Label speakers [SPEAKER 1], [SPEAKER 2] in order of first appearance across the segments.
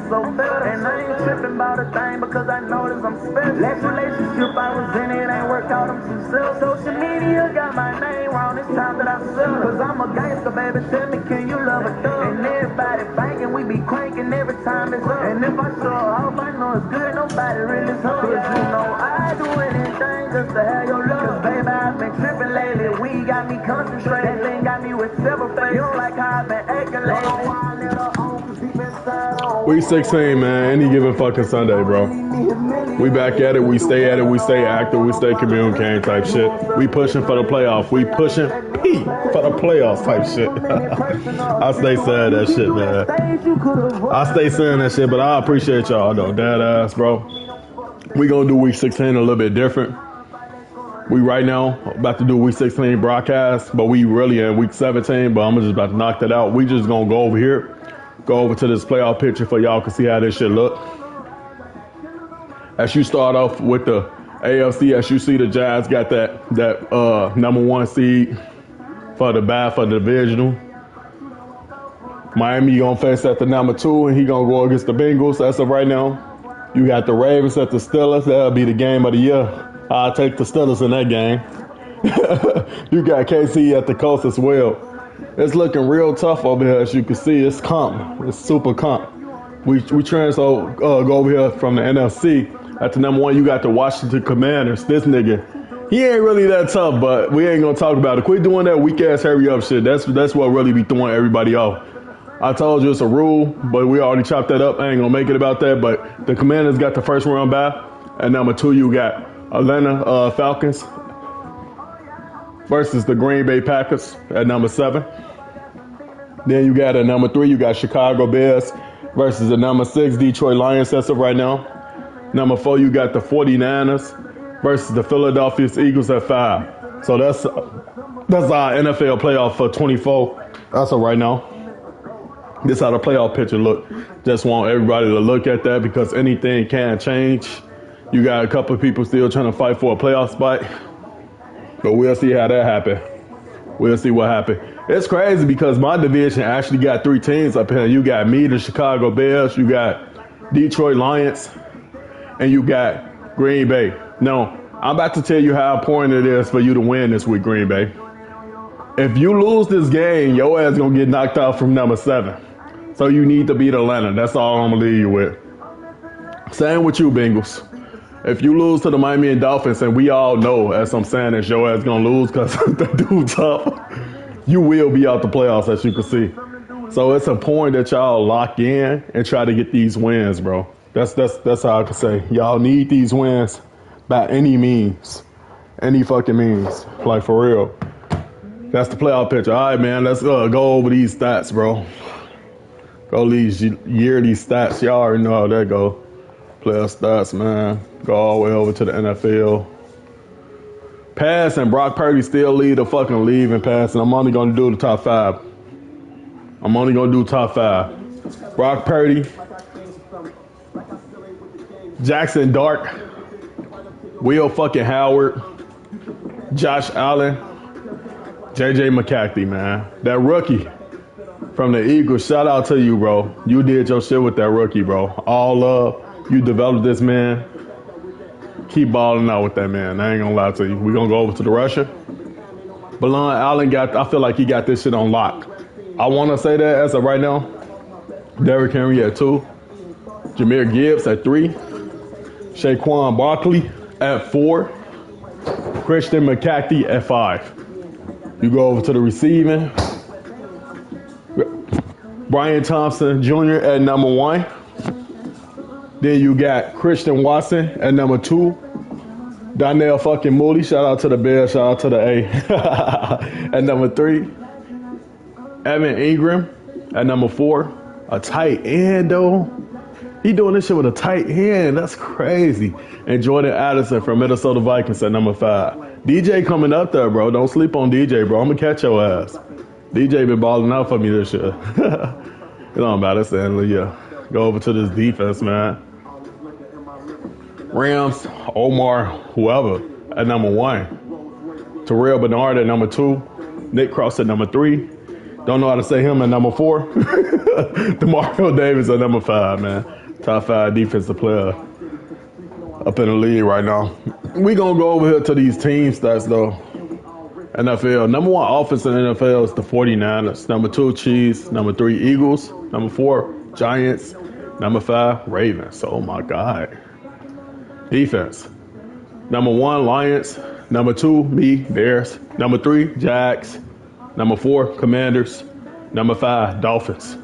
[SPEAKER 1] so fair. And I ain't tripping about a thing because I notice I'm special. Last relationship I was in, it ain't worked out, I'm too self. Social media got my name wrong, it's time that I sell. Cause I'm a gangster, baby, tell me, can you love a thug? And everybody banking, we be cranking every time it's up. And if I show off, I know it's good, nobody really talk. Cause you know I do anything just to have your love. Cause baby, I've been tripping lately, we got me concentrated. That thing got me with several faces, like how I've been acting lately.
[SPEAKER 2] We 16, man, any given fucking Sunday, bro. We back at it, we stay at it, we stay active, we stay communicating type shit. We pushing for the playoff, we pushing P for the playoffs type shit. I stay saying that shit, man. I stay saying that shit, but I appreciate y'all though, dead ass, bro. We gonna do week 16 a little bit different. We right now about to do week 16 broadcast, but we really in week 17, but I'm just about to knock that out. We just gonna go over here. Go over to this playoff picture for y'all can see how this shit look. As you start off with the AFC, as you see the Giants got that number 1 seed for the divisional. Miami gonna face at the number 2, and he gonna go against the Bengals. That's it right now. You got the Ravens at the Steelers. That'll be the game of the year. I'll take the Steelers in that game. You got KC at the Colts as well. It's looking real tough over here, as you can see. It's comp. It's super comp. We go over here from the NFC. At the number 1, you got the Washington Commanders. This nigga, he ain't really that tough, but we ain't gonna talk about it. Quit doing that weak ass hurry up shit. That's what really be throwing everybody off. I told you it's a rule, but we already chopped that up. I ain't gonna make it about that. But the Commanders got the first round bye. At number 2, you got Atlanta Falcons versus the Green Bay Packers at number 7. Then you got at number 3, you got Chicago Bears versus the number 6 Detroit Lions as of right now. Number 4, you got the 49ers versus the Philadelphia Eagles at 5. So that's our NFL playoff for 24. That's of right now. This how the playoff picture look. Just want everybody to look at that because anything can change. You got a couple of people still trying to fight for a playoff spot. But we'll see how that happen. We'll see what happens. It's crazy because my division actually got 3 teams up here. You got me, the Chicago Bears. You got Detroit Lions. And you got Green Bay. Now, I'm about to tell you how important it is for you to win this week, Green Bay. If you lose this game, your ass going to get knocked out from number 7. So you need to beat Atlanta. That's all I'm going to leave you with. Same with you, Bengals. If you lose to the Miami Dolphins, and we all know, as I'm saying, that your ass going to lose because the dude's tough, you will be out the playoffs, as you can see. So it's important that y'all lock in and try to get these wins, bro. That's how I can say. Y'all need these wins by any means. Any fucking means. Like, for real. That's the playoff picture. All right, man, let's go over these stats, bro. Go these yearly stats. Y'all already know how that go. Player stats, man. Go all the way over to the NFL. Passing, Brock Purdy still lead the fucking league in passing. I'm only going to do the top 5. I'm only going to do top 5. Brock Purdy. Jackson Dart. Will fucking Howard. Josh Allen. JJ McCarthy, man. That rookie from the Eagles. Shout out to you, bro. You did your shit with that rookie, bro. All love. You developed this man. Keep balling out with that man. I ain't gonna lie to you. We're gonna go over to the Russia. Balon Allen I feel like he got this shit on lock. I wanna say that as of right now. Derrick Henry at 2. Jahmyr Gibbs at 3. Saquon Barkley at 4. Christian McCaffrey at 5. You go over to the receiving. Brian Thompson Jr. at number 1. Then you got Christian Watson at number 2. Donnell fucking Moody. Shout out to the Bears. Shout out to the A. At number 3. Evan Ingram at number 4. A tight end, though. He doing this shit with a tight hand. That's crazy. And Jordan Addison from Minnesota Vikings at number 5. DJ coming up there, bro. Don't sleep on DJ, bro. I'm going to catch your ass. DJ been balling out for me this year. It don't matter, Stanley. Yeah. Go over to this defense, man. Rams, Omar, whoever, at number 1. Terrell Bernard at number 2. Nick Cross at number 3. Don't know how to say him at number 4. Demario Davis at number 5, man. Top 5 defensive player up in the league right now. We gonna go over here to these team stats though. NFL. Number 1 offense in the NFL is the 49ers. Number 2, Chiefs. Number 3, Eagles. Number 4, Giants. Number 5, Ravens. Oh my God. Defense. Number 1, Lions. Number 2, Bears. Number 3, Jags. Number 4, Commanders. Number 5, Dolphins.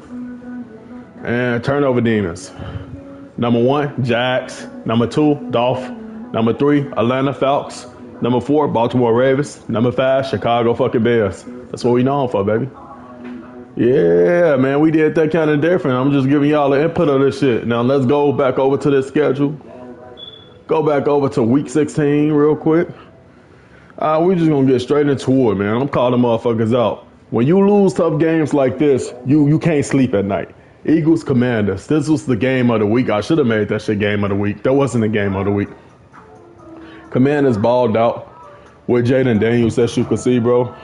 [SPEAKER 2] And turnover demons. Number 1, Jags. Number 2, Dolph. Number 3, Atlanta Falcons. Number 4, Baltimore Ravens. Number 5, Chicago fucking Bears. That's what we known for, baby. Yeah, man, we did that kind of different. I'm just giving y'all the input of this shit. Now let's go back over to this schedule. Go back over to week 16 real quick. We just gonna get straight into it, man. I'm calling motherfuckers out. When you lose tough games like this, you can't sleep at night. Eagles Commanders. This was the game of the week. I should have made that shit game of the week. That wasn't the game of the week. Commanders balled out with Jaden Daniels, as you can see, bro.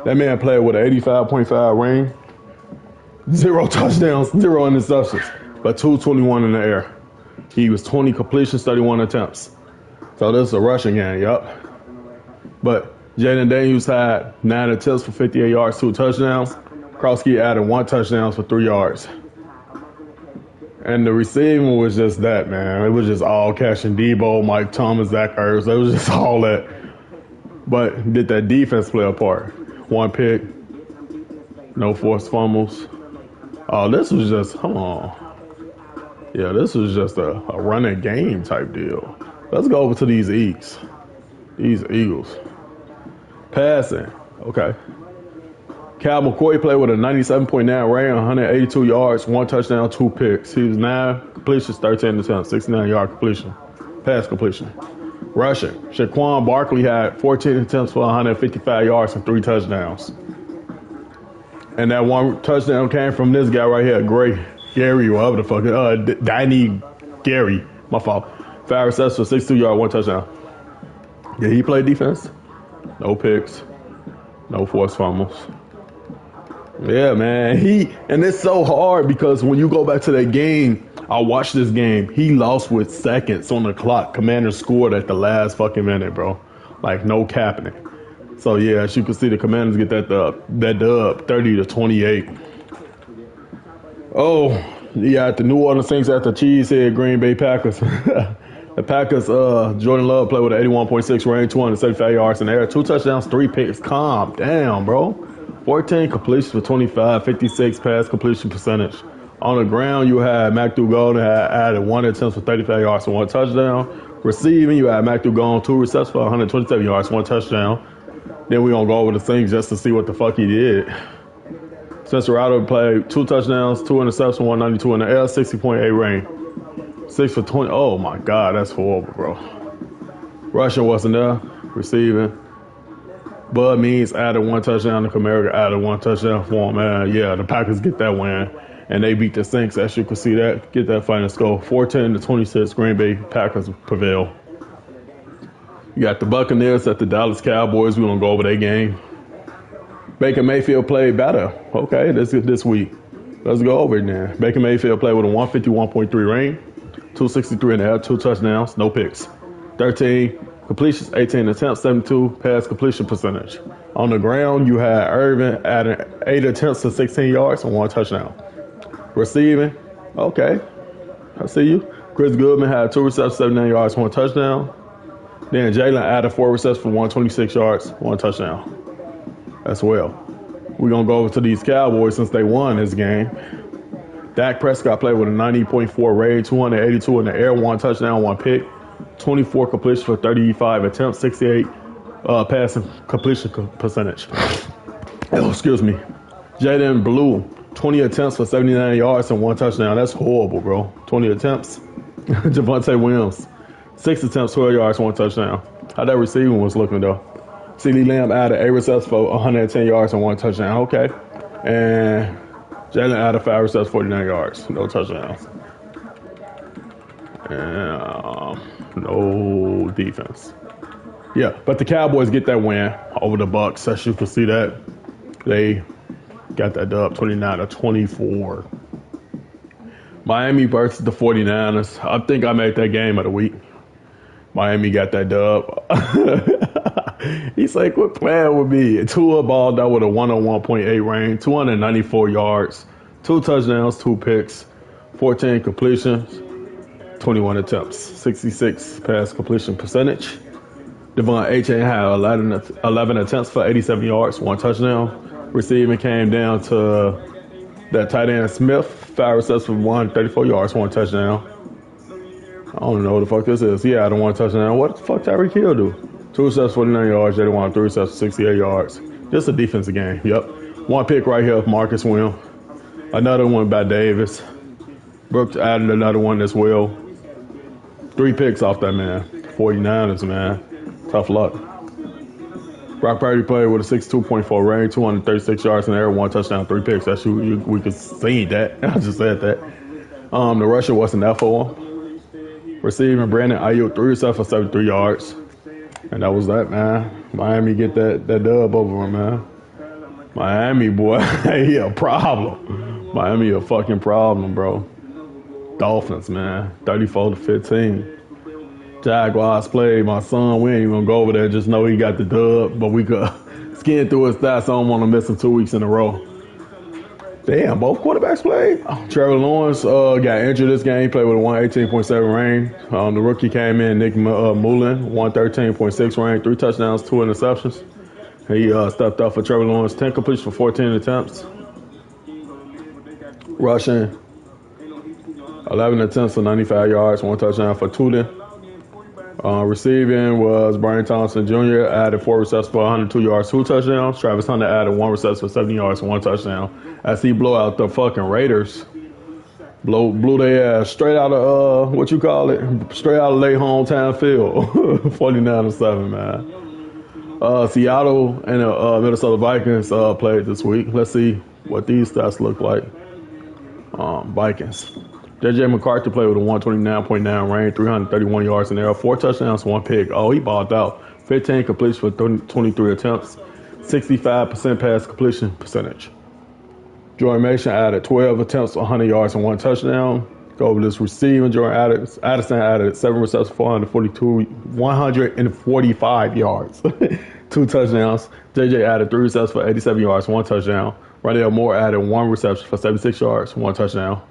[SPEAKER 2] That man played with an 85.5 ring. 0 touchdowns, 0 interceptions, but 221 in the air. He was 20 completions, 31 attempts. So this is a rushing game, yup. But Jaden Daniels had 9 attempts for 58 yards, 2 touchdowns. Krowski added 1 touchdown for 3 yards. And the receiving was just that, man. It was just all catching Debo, Mike Thomas, Zach Ertz. It was just all that. But did that defense play a part? 1 pick, no forced fumbles. Oh, this was just, hold on. Yeah, this was just a running game type deal. Let's go over to these Eagles. These Eagles. Passing, okay. Cal McCoy played with a 97.9 rating, 182 yards, 1 touchdown, 2 picks. He was 9 completions, 13 attempts, 69-yard completion, pass completion. Rushing, Shaquan Barkley had 14 attempts for 155 yards and 3 touchdowns. And that 1 touchdown came from this guy right here, Gary, whatever the fuck, Danny Gary, my fault. 5 receptions for 62 yards, 1 touchdown. Yeah, he played defense. No picks, no forced fumbles. Yeah, man. And it's so hard because when you go back to that game, I watched this game. He lost with seconds on the clock. Commanders scored at the last fucking minute, bro. Like, no capping it. So, yeah, as you can see, the Commanders get that dub 30-28. Oh, yeah, the New Orleans Saints at the Cheesehead Green Bay Packers. The Packers, Jordan Love played with an 81.6 range, 275 yards in the air, 2 touchdowns, 3 picks. Calm down, bro. 14 completions for 25, 56 pass completion percentage. On the ground, you had Mac Duggan had added 1 attempt for 35 yards and 1 touchdown. Receiving, you had Mac Duggan 2 receptions for 127 yards, 1 touchdown. Then we're going to go over the things just to see what the fuck he did. Spencer Rattler played 2 touchdowns, 2 interceptions, 192 in the air, 60.8 range. 6 for 20. Oh, my God. That's horrible, bro. Rushing wasn't there. Receiving. Bud Means added 1 touchdown. The Kamara added 1 touchdown for him, man. Yeah, the Packers get that win. And they beat the Saints, as you can see that. Get that final score. 14-26. Green Bay Packers prevail. You got the Buccaneers at the Dallas Cowboys. We're going to go over their game. Baker Mayfield played better. Okay, this week. Let's go over it now. Baker Mayfield played with a 151.3 range. 263 in the air, 2 touchdowns, no picks. 13 completions, 18 attempts, 72 pass completion percentage. On the ground, you had Irvin adding 8 attempts to 16 yards and 1 touchdown. Receiving, okay, I see you. Chris Goodman had 2 receptions, 79 yards, 1 touchdown. Then Jalen added 4 receptions for 126 yards, 1 touchdown as well. We're going to go over to these Cowboys since they won this game. Dak Prescott played with a 90.4 rating, 282 in the air, 1 touchdown, 1 pick, 24 completions for 35 attempts, 68 passing completion percentage. Oh, excuse me. Jaden Blue, 20 attempts for 79 yards and 1 touchdown. That's horrible, bro. 20 attempts. Javonte Williams, 6 attempts, 12 yards, 1 touchdown. How that receiving was looking, though. CeeDee Lamb added 8 receptions for 110 yards and 1 touchdown. Okay. And Jalen added 5 receptions, 49 yards. No touchdowns. And no defense. Yeah, but the Cowboys get that win over the Bucs. As you can see that. They Got that dub 29-24. Miami versus the 49ers. I think I made that game of the week. Miami got that dub. He's like, quit playing with me. Tua balled out with a 101.8 range, 294 yards, 2 touchdowns, 2 picks, 14 completions, 21 attempts, 66 pass completion percentage. Devon Achane had 11 attempts for 87 yards, 1 touchdown. Receiving came down to that tight end Smith, 5 receptions for 134 yards, 1 touchdown. I don't know what the fuck this is. He had a 1 touchdown. What the fuck Tyreek Hill do? 2 receptions, 49 yards. Jayden Waddle, 3 receptions, 68 yards. Just a defensive game. Yep. 1 pick right here of Marcus Williams. Another one by Davis. Brooks added another one as well. 3 picks off that man. 49ers, man. Tough luck. Brock Purdy played with a 62.4 range, 236 yards in the air, 1 touchdown, 3 picks. That's we could see that. I just said that. The rusher wasn't that for him. Receiving Brandon Ayuk, 3 receptions for 73 yards. And that was that, man. Miami get that dub over him, man. Miami, boy, he a problem. Miami a fucking problem, bro. Dolphins, man, 34-15. Jaguars played my son. We ain't even gonna go over there. Just know he got the dub, but we could skin through his stats. I don't want to miss him 2 weeks in a row. Damn, both quarterbacks played. Trevor Lawrence got injured this game. He played with a 118.7 range. The rookie came in, Nick Mullen, 113.6 range, 3 touchdowns, 2 interceptions. He stepped up for Trevor Lawrence, 10 completions for 14 attempts. Rushing, 11 attempts for 95 yards, 1 touchdown for Tudor. Receiving was Brian Thompson Jr. added 4 receptions for 102 yards, 2 touchdowns. Travis Hunter added 1 reception for 70 yards, 1 touchdown. As he blew out the fucking Raiders, blew their ass straight out of straight out of their hometown field, 49-7, man. Seattle and the Minnesota Vikings played this week. Let's see what these stats look like. Vikings. J.J. McCarthy played with a 129.9 range, 331 yards in the air, 4 touchdowns, 1 pick. Oh, he balled out. 15 completions for 23 attempts, 65% pass completion percentage. Jordan Mason added 12 attempts, 100 yards, and 1 touchdown. Go over this receiving. Jordan Addison added 7 receptions, 145 yards, 2 touchdowns. J.J. added 3 receptions for 87 yards, 1 touchdown. Rondale Moore added 1 reception for 76 yards, 1 touchdown.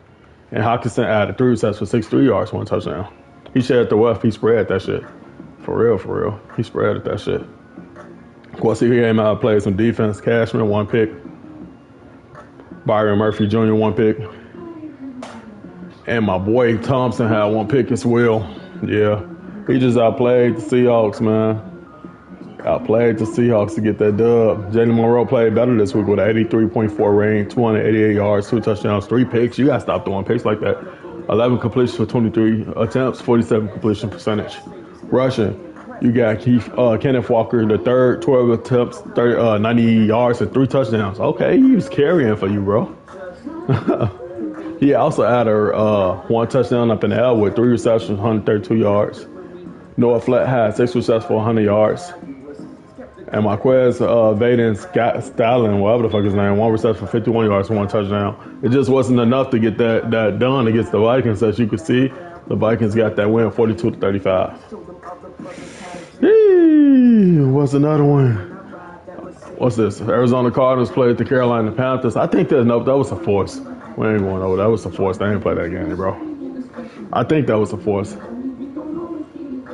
[SPEAKER 2] And Hawkinson added 3 receptions for 63 yards, 1 touchdown. He shared the wealth. He spread that shit. For real. He spread that shit. Of course, he came out and played some defense. Cashman, 1 pick. Byron Murphy Jr., 1 pick. And my boy Thompson had 1 pick as well. Yeah. He just outplayed the Seahawks, man. Outplayed the Seahawks to get that dub. Jalen Monroe played better this week with an 83.4 range, 288 yards, 2 touchdowns, 3 picks. You got to stop throwing picks like that. 11 completions for 23 attempts, 47 completion percentage. Rushing, you got Kenneth Walker, the third, 12 attempts, 90 yards, and 3 touchdowns. Okay, he was carrying for you, bro. He also added 1 touchdown up in the air with 3 receptions, 132 yards. Noah Flatt had 6 receptions for 100 yards. And Marquez Vaden Stalin, whatever the fuck his name, 1 reception for 51 yards, 1 touchdown. It just wasn't enough to get that done against the Vikings. As you can see, the Vikings got that win, 42-35. What's another one? What's this? Arizona Cardinals played the Carolina Panthers. I think that was a force. We ain't going over. That was a force. They ain't play that game, bro. I think that was a force.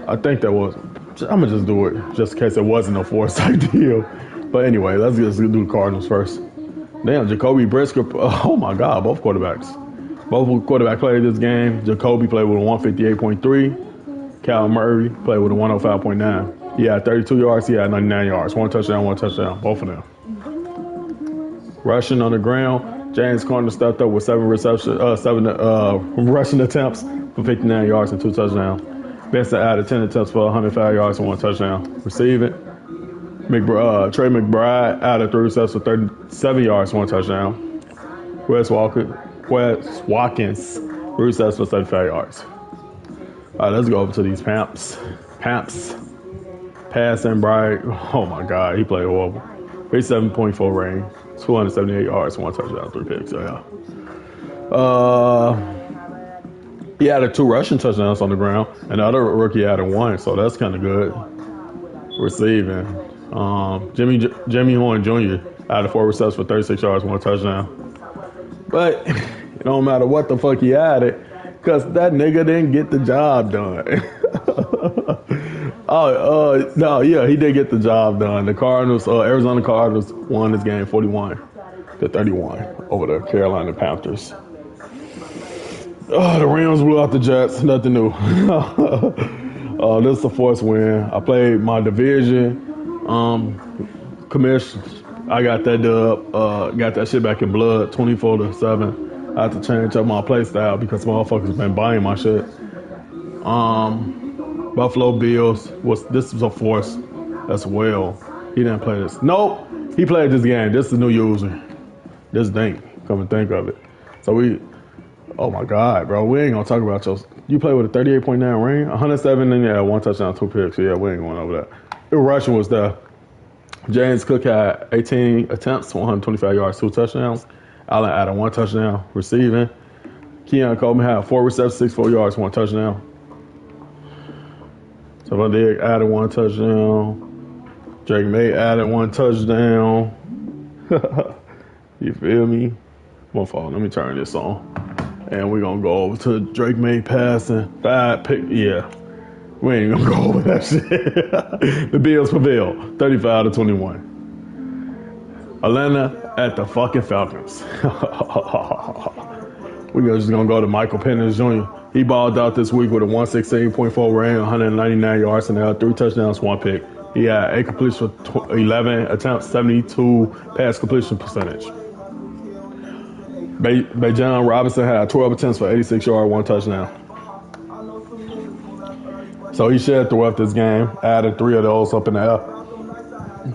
[SPEAKER 2] I'm going to just do it just in case it wasn't a force type deal. But anyway, let's just do the Cardinals first. Damn, Jacoby Brisker. Oh, my God, both quarterbacks. Both quarterbacks played this game. Jacoby played with a 158.3. Cal Murray played with a 105.9. He had 32 yards. He had 99 yards. 1 touchdown, both of them. Rushing on the ground, James Conner stepped up with 7 rushing attempts for 59 yards and 2 touchdowns. Benson added 10 attempts for 105 yards and 1 touchdown. Receiving, Trey McBride added 3 receptions for 37 yards and 1 touchdown. Wes Watkins, 3 receptions for 75 yards. All right, let's go over to these Pamps. Passing Bright. Oh, my God. He played horrible. 87.4 range. 278 yards, 1 touchdown, 3 picks. So, yeah. He added 2 rushing touchdowns on the ground, and the other rookie added 1, so that's kind of good. Receiving. Jimmy Horn Jr. added 4 receptions for 36 yards, 1 touchdown. But it don't matter what the fuck he added, because that nigga didn't get the job done. He did get the job done. The Cardinals, Arizona Cardinals won this game 41-31 over the Carolina Panthers. The Rams blew out the Jets. Nothing new. This is the 4th win. I played my division. Commission. I got that dub. Got that shit back in blood. 24-7. I had to change up my play style because motherfuckers been buying my shit. Buffalo Bills this was a force as well. He didn't play this. Nope. He played this game. This is the new user. This dink. Come and think of it. So oh my God, bro. We ain't gonna talk about you play with a 38.9 ring, 107 and 1 touchdown, 2 picks. Yeah, we ain't going over that. The rushing was there. James Cook had 18 attempts, 125 yards, 2 touchdowns. Allen added 1 touchdown. Receiving. Keon Coleman had 4 receptions, 64 yards, 1 touchdown. Savon Diggs added 1 touchdown. Drake May added 1 touchdown. You feel me? Let me turn this on. And we're going to go over to Drake May passing. 5 pick. Yeah. We ain't going to go over that shit. The Bills prevail. 35-21. Atlanta at the fucking Falcons. We're just going to go to Michael Penix Jr. He balled out this week with a 116.4 rating, 199 yards, and 3 touchdowns, 1 pick. He had 8 completions for 11 attempts, 72 pass completion percentage. Bijan Robinson had 12 attempts for 86 yards, 1 touchdown. So he shed throughout this game, added 3 of those up in the air.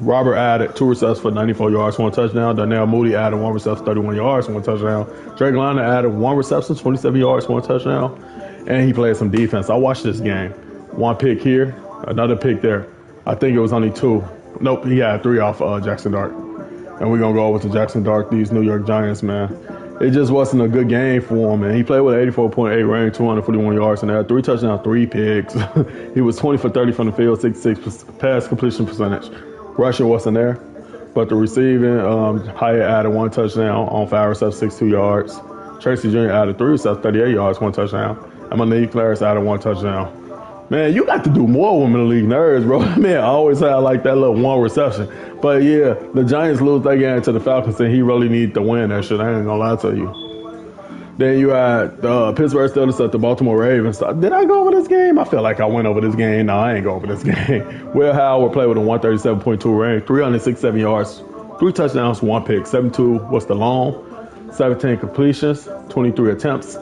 [SPEAKER 2] Robert added 2 receptions for 94 yards, 1 touchdown. Darnell Mooney added 1 reception, 31 yards, 1 touchdown. Drake London added 1 reception, 27 yards, 1 touchdown. And he played some defense. I watched this game. 1 pick here, another pick there. I think it was only 2. Nope, he had 3 off Jackson Dart. And we're going to go over to Jackson Dart, these New York Giants, man. It just wasn't a good game for him, man. He played with an 84.8 range, 241 yards, and had 3 touchdowns, 3 picks. He was 20 for 30 from the field, 66 pass completion percentage. Rushing wasn't there, but the receiving, Hyatt added 1 touchdown on 5 receptions, 62 yards. Tracy Jr. added 3 receptions, 38 yards, 1 touchdown. And Malik Claris added 1 touchdown. Man, you got to do more with Middle League nerds, bro. Man, I always had like that little 1 reception. But yeah, the Giants lose that game to the Falcons, and he really needed to win that shit. I ain't gonna lie to you. Then you had Pittsburgh Steelers at the Baltimore Ravens. Did I go over this game? I feel like I went over this game. No, I ain't go over this game. Will Howard played with a 137.2 range, 367 yards, 3 touchdowns, 1 pick. 72 was the long, 17 completions, 23 attempts,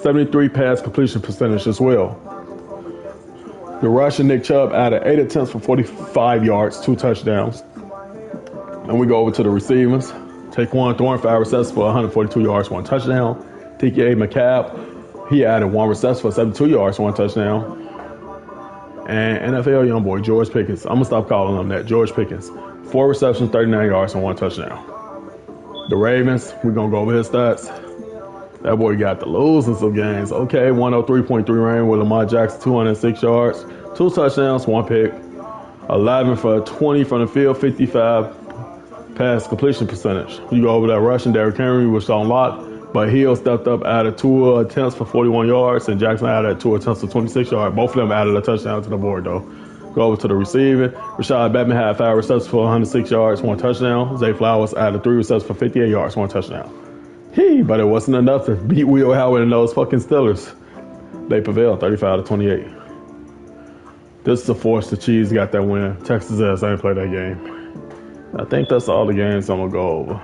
[SPEAKER 2] 73 pass completion percentage as well. The Russian Nick Chubb added 8 attempts for 45 yards, 2 touchdowns. And we go over to the receivers. Taquan Thorne, 5 receptions for 142 yards, 1 touchdown. TK McCabb, he added 1 reception for 72 yards, 1 touchdown. And NFL young boy, George Pickens. I'm going to stop calling him that. George Pickens, 4 receptions, 39 yards, and 1 touchdown. The Ravens, we're going to go over his stats. That boy got the losing some games. Okay, 103.3 range with Lamar Jackson, 206 yards, 2 touchdowns, 1 pick. 11 for 20 from the field, 55 pass completion percentage. You go over that rushing, Derrick Henry was on lock, but Hill stepped up, added 2 attempts for 41 yards, and Jackson added 2 attempts for 26 yards. Both of them added a touchdown to the board, though. Go over to the receiving. Rashad Batman had 5 receptions for 106 yards, 1 touchdown. Zay Flowers added 3 receptions for 58 yards, 1 touchdown. But it wasn't enough to beat Will Howard and those fucking Steelers. They prevailed 35-28. This is the force the Chiefs got that win. Texas ass ain't played that game. I think that's all the games I'm going to go over.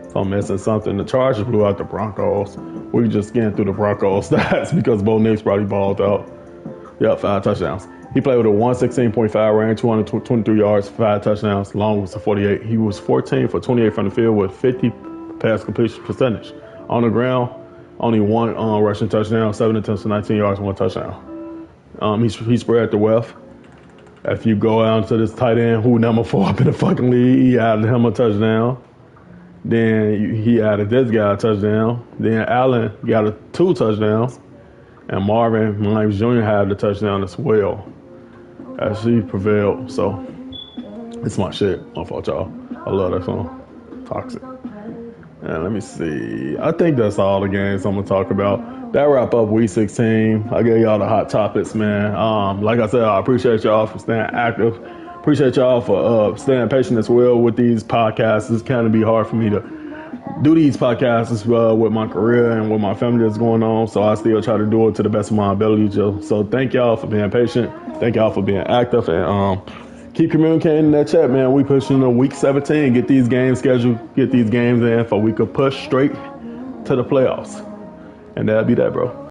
[SPEAKER 2] If I'm missing something, the Chargers blew out the Broncos. We just getting through the Broncos stats because Bo Nix probably balled out. Yep, 5 touchdowns. He played with a 116.5 range, 223 yards, 5 touchdowns. Long was a 48. He was 14 for 28 from the field with 50 pass completion percentage. On the ground, only 1 rushing touchdown, 7 attempts for 19 yards, 1 touchdown. He spread the wealth. If you go out to this tight end, who number 4 up in the fucking league, he added him a touchdown. Then he added this guy a touchdown. Then Allen got 2 touchdowns. And Marvin Mims Jr. had the touchdown as well. As she prevailed. So, it's my shit. My fault, y'all. I love that song. Toxic. And let me see. I think that's all the games I'm going to talk about. That wrap up week 16. I gave y'all the hot topics, man. Like I said, I appreciate y'all for staying active. Appreciate y'all for staying patient as well with these podcasts. It's kind of be hard for me to do these podcasts as well with my career and with my family that's going on. So I still try to do it to the best of my ability, Joe. So thank y'all for being patient. Thank y'all for being active. And keep communicating in that chat, man. We pushing to week 17. Get these games scheduled. Get these games in for we could push straight to the playoffs. And that'll be that, bro.